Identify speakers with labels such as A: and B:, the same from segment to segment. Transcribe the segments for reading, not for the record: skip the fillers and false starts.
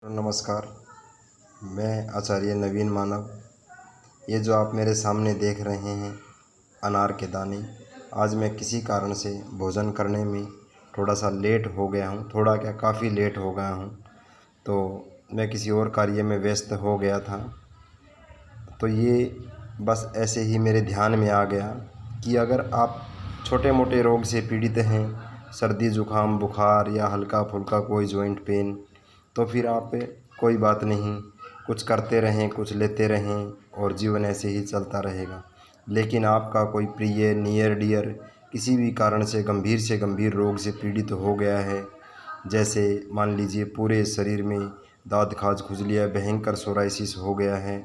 A: नमस्कार। मैं आचार्य नवीन मानव। ये जो आप मेरे सामने देख रहे हैं अनार के दाने, आज मैं किसी कारण से भोजन करने में थोड़ा सा लेट हो गया हूँ। थोड़ा क्या, काफ़ी लेट हो गया हूँ। तो मैं किसी और कार्य में व्यस्त हो गया था। तो ये बस ऐसे ही मेरे ध्यान में आ गया कि अगर आप छोटे मोटे रोग से पीड़ित हैं, सर्दी ज़ुकाम बुखार या हल्का फुल्का कोई जॉइंट पेन, तो फिर आप कोई बात नहीं, कुछ करते रहें, कुछ लेते रहें और जीवन ऐसे ही चलता रहेगा। लेकिन आपका कोई प्रिय नियर डियर किसी भी कारण से गंभीर रोग से पीड़ित हो गया है, जैसे मान लीजिए पूरे शरीर में दाद खाज खुजलियाँ, भयंकर सोराइसिस हो गया है,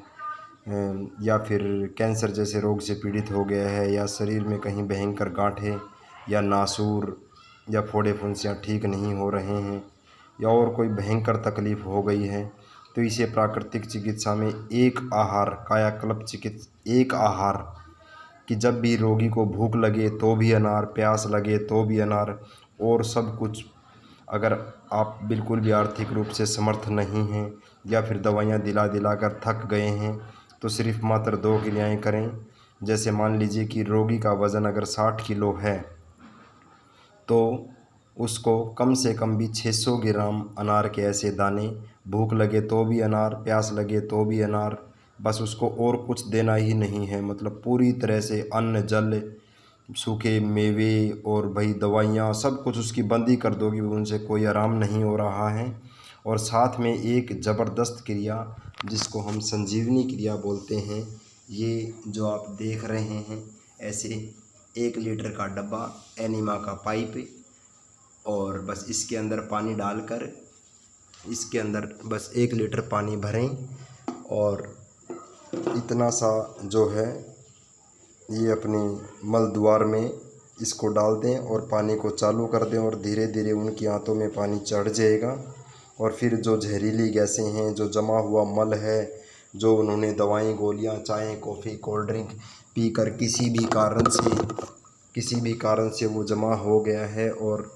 A: या फिर कैंसर जैसे रोग से पीड़ित हो गया है, या शरीर में कहीं भयंकर गांठें या नासूर या फोड़े फुंसियाँ ठीक नहीं हो रहे हैं, या और कोई भयंकर तकलीफ़ हो गई है, तो इसे प्राकृतिक चिकित्सा में एक आहार कायाकल्प एक आहार कि जब भी रोगी को भूख लगे तो भी अनार, प्यास लगे तो भी अनार, और सब कुछ। अगर आप बिल्कुल भी आर्थिक रूप से समर्थ नहीं हैं या फिर दवाइयाँ दिला दिला कर थक गए हैं, तो सिर्फ मात्र 2 क्रियाएँ करें। जैसे मान लीजिए कि रोगी का वज़न अगर 60 किलो है, तो उसको कम से कम भी 600 ग्राम अनार के ऐसे दाने, भूख लगे तो भी अनार, प्यास लगे तो भी अनार, बस उसको और कुछ देना ही नहीं है। मतलब पूरी तरह से अन्न जल, सूखे मेवे और भाई दवाइयाँ सब कुछ उसकी बंदी कर दोगी, उनसे कोई आराम नहीं हो रहा है। और साथ में एक ज़बरदस्त क्रिया जिसको हम संजीवनी क्रिया बोलते हैं, ये जो आप देख रहे हैं ऐसे 1 लीटर का डब्बा एनिमा का पाइप, और बस इसके अंदर पानी डालकर इसके अंदर बस 1 लीटर पानी भरें और इतना सा जो है ये अपने मल द्वार में इसको डाल दें और पानी को चालू कर दें, और धीरे धीरे उनकी आंतों में पानी चढ़ जाएगा। और फिर जो जहरीली गैसें हैं, जो जमा हुआ मल है, जो उन्होंने दवाई गोलियां चाय कॉफ़ी कोल्ड ड्रिंक पीकर किसी भी कारण से वो जमा हो गया है और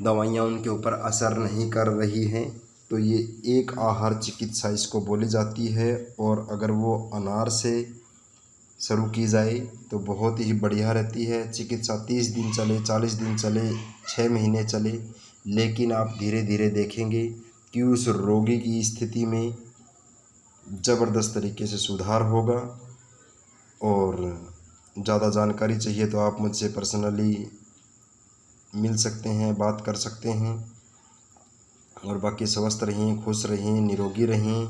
A: दवाइयाँ उनके ऊपर असर नहीं कर रही हैं, तो ये एक आहार चिकित्सा इसको बोली जाती है। और अगर वो अनार से शुरू की जाए तो बहुत ही बढ़िया रहती है चिकित्सा। 30 दिन चले, 40 दिन चले, 6 महीने चले, लेकिन आप धीरे धीरे देखेंगे कि उस रोगी की स्थिति में ज़बरदस्त तरीके से सुधार होगा। और ज़्यादा जानकारी चाहिए तो आप मुझसे पर्सनली मिल सकते हैं, बात कर सकते हैं। और बाकी स्वस्थ रहें, खुश रहें, निरोगी रहें।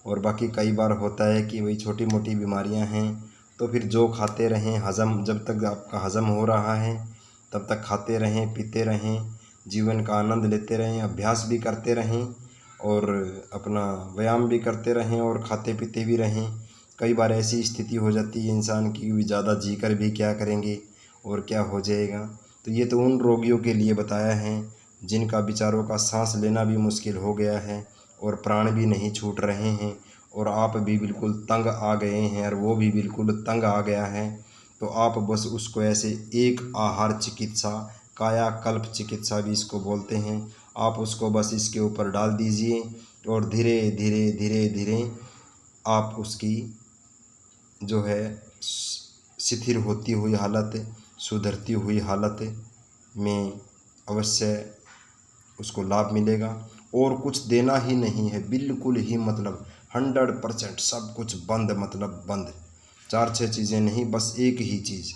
A: और बाकी कई बार होता है कि वही छोटी मोटी बीमारियां हैं, तो फिर जो खाते रहें, हज़म जब तक आपका हज़म हो रहा है तब तक खाते रहें, पीते रहें, जीवन का आनंद लेते रहें, अभ्यास भी करते रहें और अपना व्यायाम भी करते रहें और खाते पीते भी रहें। कई बार ऐसी स्थिति हो जाती है इंसान की, भी ज़्यादा जी कर भी क्या करेंगे और क्या हो जाएगा। तो ये तो उन रोगियों के लिए बताया है जिनका विचारों का सांस लेना भी मुश्किल हो गया है और प्राण भी नहीं छूट रहे हैं, और आप भी बिल्कुल तंग आ गए हैं और वो भी बिल्कुल तंग आ गया है। तो आप बस उसको ऐसे एक आहार चिकित्सा, कायाकल्प चिकित्सा भी इसको बोलते हैं, आप उसको बस इसके ऊपर डाल दीजिए और धीरे धीरे धीरे धीरे आप उसकी जो है शिथिल होती हुई हालत, सुधरती हुई हालत में अवश्य उसको लाभ मिलेगा। और कुछ देना ही नहीं है, बिल्कुल ही, मतलब 100% सब कुछ बंद, मतलब बंद। 4-6 चीज़ें नहीं, बस एक ही चीज़,